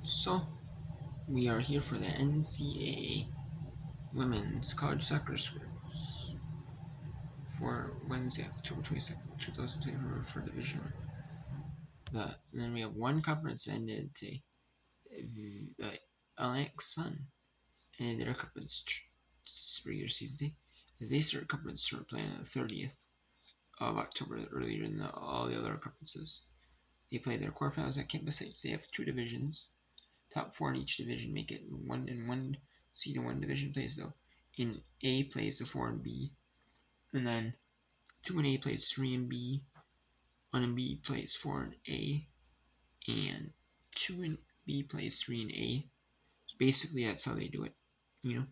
So, we are here for the NCAA Women's College Soccer Scores for Wednesday, October 22nd, 2024 for Division 1. And then we have one conference that ended today. The Atlantic Sun ended their conference regular season day. As they start conference playing on the 30th of October, earlier than all the other conferences. They play their quarterfinals at campus sites. They have two divisions. Top four in each division make it. One seed in one division plays though. In A plays the 4 and B, and then 2 and A plays 3 and B. 1 and B plays 4 and A, and 2 and B plays 3 and A. So basically, that's how they do it, you know.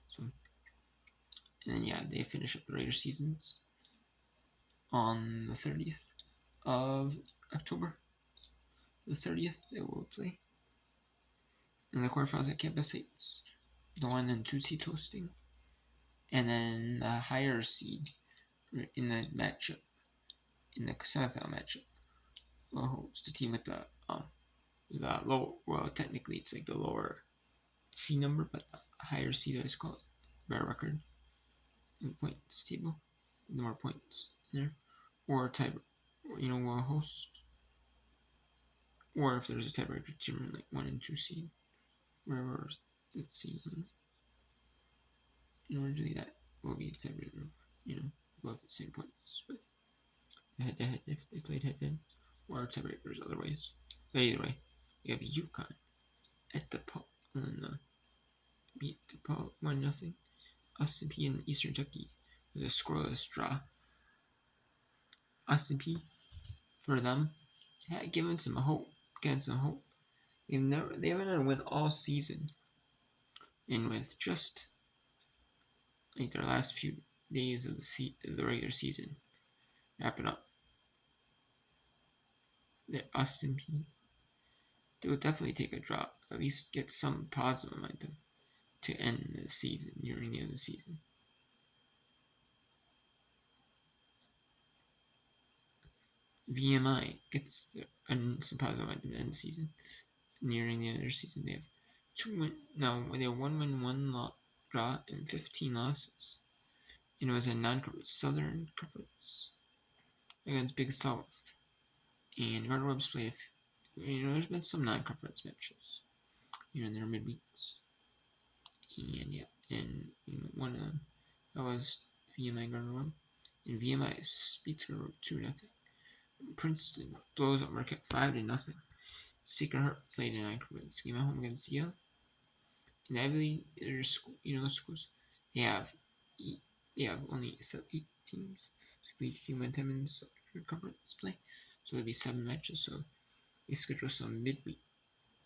So, and then they finish up the regular seasons on the 30th of October. The 30th they will play. And the quarterfinals at campus sites. The 1 and 2 seeds hosting. And then the higher seed in the matchup, in the semifinal matchup, will host the team with the low. Well, technically it's like the lower C number, but the higher seed is called better record in the points table, the more points there, or tie, will host, or if there's a tiebreaker team like 1 and 2 seed, wherever it's seed. Originally that will be a tiebreaker, both the same points, but head to head if they played head to head, or tiebreakers other ways. But either way, you have UConn at the Paul and beat DePaul 1-0. Austin P and Eastern Kentucky with a scoreless draw. Austin P for them had given some hope. They haven't had a win all season, and with just like their last few days of the regular season wrapping up, the Austin P, they will definitely take a drop, at least get some positive momentum to end the season, nearing the end of the season. VMI gets some positive momentum to end the season, nearing the end of their season. They have they have 1 win, 1 draw, and 15 losses. And it was a non-conference Southern Conference against Big South. And Gardner Webb's played there's been some non-conference matches, in their midweeks. And one of them, that was VMI Gardner Webb. And VMI beats Gardner Webb 2-0. Princeton blows up Marquette 5-0. Sacred Heart played a non-conference game at home against Yale. And I believe their schools, they have only 8 teams. So each team went time in the conference play. So it'll be 7 matches. So they schedule some midweek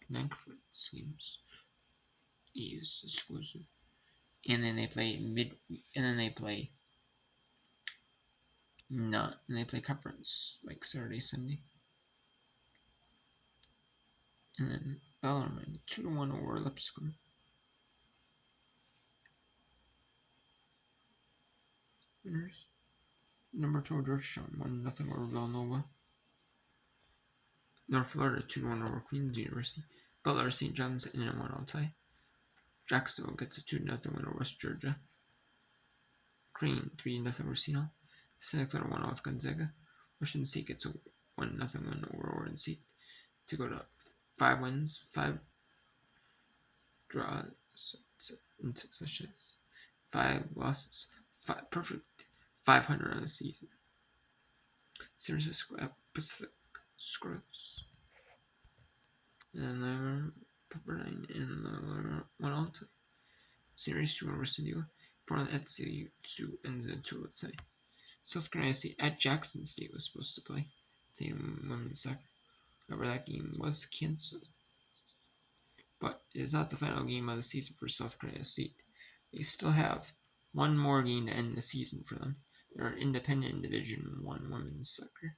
non-conference games. These schools, and then they play midweek, and then they play conference like Saturday, Sunday, and then Bellarmine 2-1 over Lipscomb. Winners: number 2 Georgetown 1-0 over Villanova. North Florida 2-1 over Queens University. Butler St. John's in a 1-1 tie. Jacksonville gets a 2-0 win over West Georgia. Crane 3-0 over Seton. Santa Clara 1-0 with Gonzaga. Washington State gets a 1-0 win over Oregon State to go to 5 wins, 5 draws in successions, 5 losses, perfect 500 on the season. San Francisco at Pacific Scrolls. And then Pepperdine in the 1-1 tie. Series 2 over San Diego. Portland at CU 2 and the 2 let's say. South Carolina State at Jackson State was supposed to play. Team women's soccer. However, that game was canceled. But it is not the final game of the season for South Carolina State. They still have one more game to end the season for them. They're independent in Division 1 women's soccer.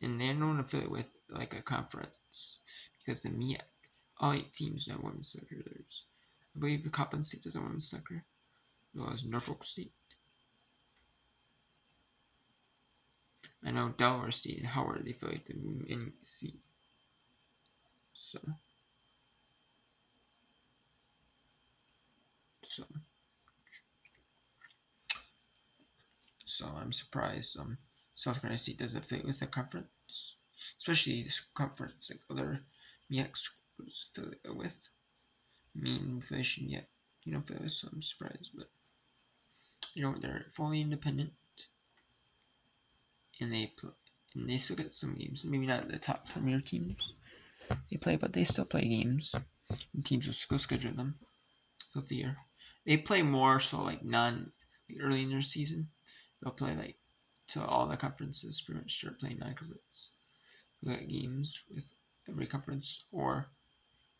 And they don't affiliate with like a conference because the MEAC, all 8 teams have women's soccer. There's, I believe, Coppin State does a women's soccer, as well as Norfolk State. I know Delaware State and Howard, they affiliate the MEAC. So I'm surprised South Carolina State doesn't fit with the conference, especially this conference like other MEAC schools affiliated with. Mean inflation yet fit with, so I'm surprised, but they're fully independent and they still get some games. Maybe not the top premier teams they play, but they still play games. And teams will still schedule them throughout the year. They play more so like early in their season. They'll play like till all the conferences pretty much start playing non-conference. They'll get games with every conference, or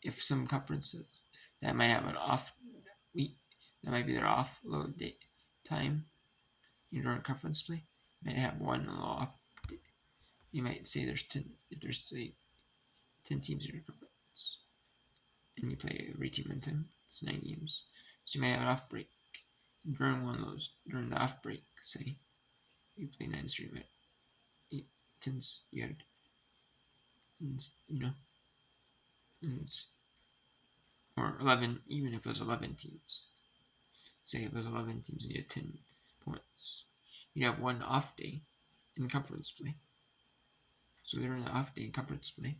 if some conferences that might have an off week, that might be their offload day time during conference play. Might have one off. You might say there's 10. If there's say 10 teams in your conference, and you play every team in 10, it's 9 games. So you might have an off break. And during one of those, during the off break, say you play 9 straight, but 8 tens, you had, or 11, even if it was 11 teams. Say it was 11 teams and you had 10 points. You have one off day in conference play. So during the off day in conference play,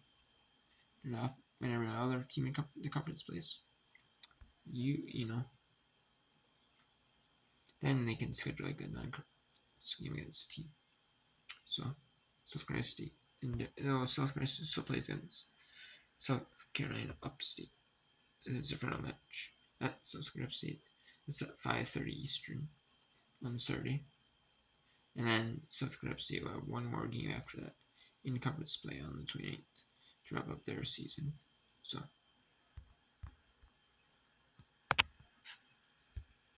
whenever another team in the conference plays, then they can schedule like a non-conference game against a team. So South Carolina State, South Carolina State still plays against South Carolina Upstate. It's a final match at South Carolina Upstate. It's at 5:30 Eastern on Saturday. And then South Carolina State will have one more game after that in conference play on the 28th to wrap up their season. So